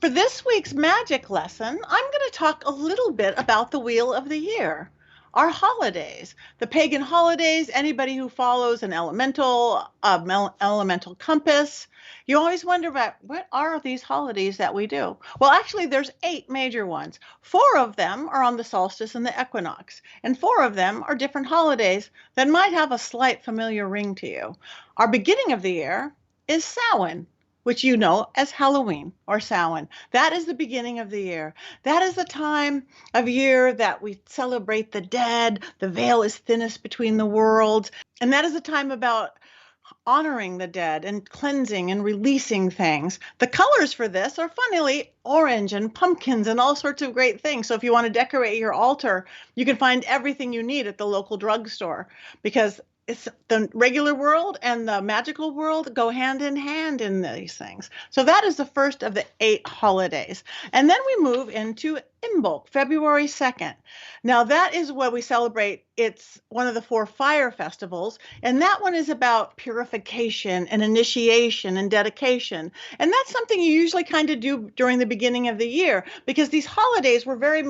For this week's magic lesson, I'm going to talk a little bit about the Wheel of the Year, our holidays. The pagan holidays, anybody who follows an elemental compass, you always wonder about what are these holidays that we do? Well, actually, there's 8 major ones. 4 of them are on the solstice and the equinox, and 4 of them are different holidays that might have a slight familiar ring to you. Our beginning of the year is Samhain, which you know as Halloween or Samhain. That is the beginning of the year. That is the time of year that we celebrate the dead. The veil is thinnest between the worlds. And that is the time about honoring the dead and cleansing and releasing things. The colors for this are funnily orange and pumpkins and all sorts of great things. So if you want to decorate your altar, you can find everything you need at the local drugstore, because it's the regular world and the magical world go hand in hand in these things. So that is the first of the 8 holidays. And then we move into Imbolc, February 2nd. Now that is where we celebrate. It's one of the 4 fire festivals. And that one is about purification and initiation and dedication. And that's something you usually kind of do during the beginning of the year, because these holidays were very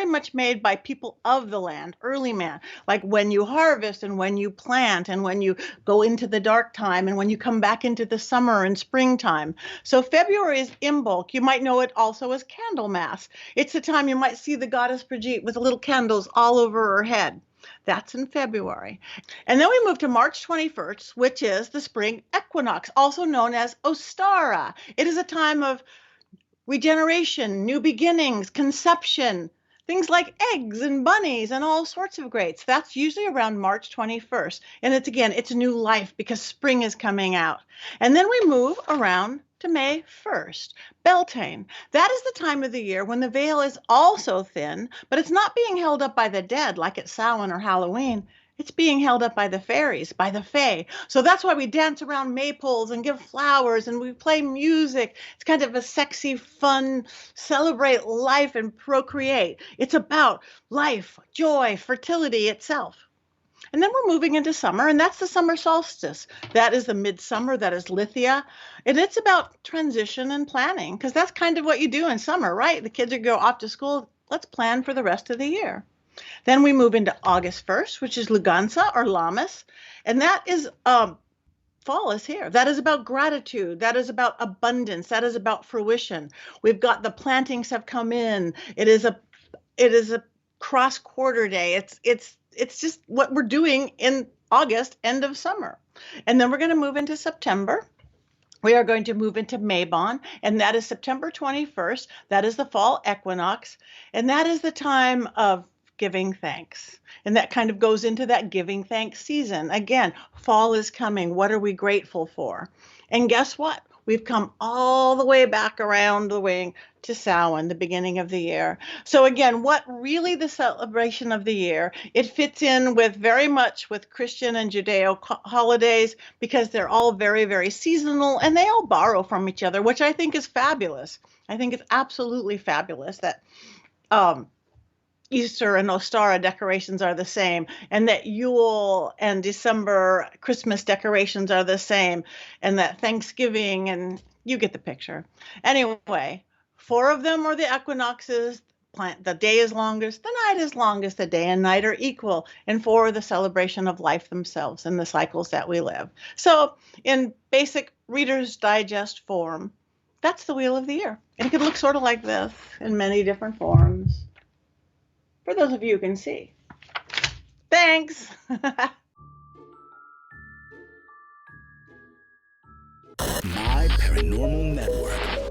much made by people of the land, early man, like when you harvest and when you plant and when you go into the dark time and when you come back into the summer and springtime. So February is Imbolc. You might know it also as Candlemas. It's the time you might see the goddess Brigitte with little candles all over her head. That's in February. And then we move to March 21st, which is the spring equinox, also known as Ostara. It is a time of regeneration, new beginnings, conception, things like eggs and bunnies and all sorts of greats. That's usually around March 21st. And it's new life because spring is coming out. And then we move around to May 1st, Beltane. That is the time of the year when the veil is also thin, but it's not being held up by the dead like at Samhain or Halloween. It's being held up by the fairies, by the fae. So that's why we dance around maypoles and give flowers and we play music. It's kind of a sexy, fun, celebrate life and procreate. It's about life, joy, fertility itself. And then we're moving into summer, and that's the summer solstice. That is the midsummer, that is Lithia. And it's about transition and planning, because that's kind of what you do in summer, right? The kids are go off to school. Let's plan for the rest of the year. Then we move into August 1st, which is Lugansa or Lammas. And that is fall is here. That is about gratitude. That is about abundance. That is about fruition. We've got the plantings have come in. It is a cross quarter day. It's just what we're doing in August, end of summer. And then we're going to move into September. We are going to move into Mabon, and that is September 21st. That is the fall equinox, and that is the time of giving thanks. And that kind of goes into that giving thanks season. Again, fall is coming. What are we grateful for? And guess what? We've come all the way back around the wing to Samhain, the beginning of the year. So again, what really the celebration of the year? It fits in with very much with Christian and Judeo holidays because they're all very, very seasonal and they all borrow from each other, which I think is fabulous. I think it's absolutely fabulous that Easter and Ostara decorations are the same, and that Yule and December Christmas decorations are the same, and that Thanksgiving, and you get the picture. Anyway, 4 of them are the equinoxes. The day is longest, the night is longest, the day and night are equal, and 4 are the celebration of life themselves and the cycles that we live. So in basic Reader's Digest form, that's the Wheel of the Year. And it could look sort of like this in many different forms. For those of you who can see. Thanks. My Paranormal Network.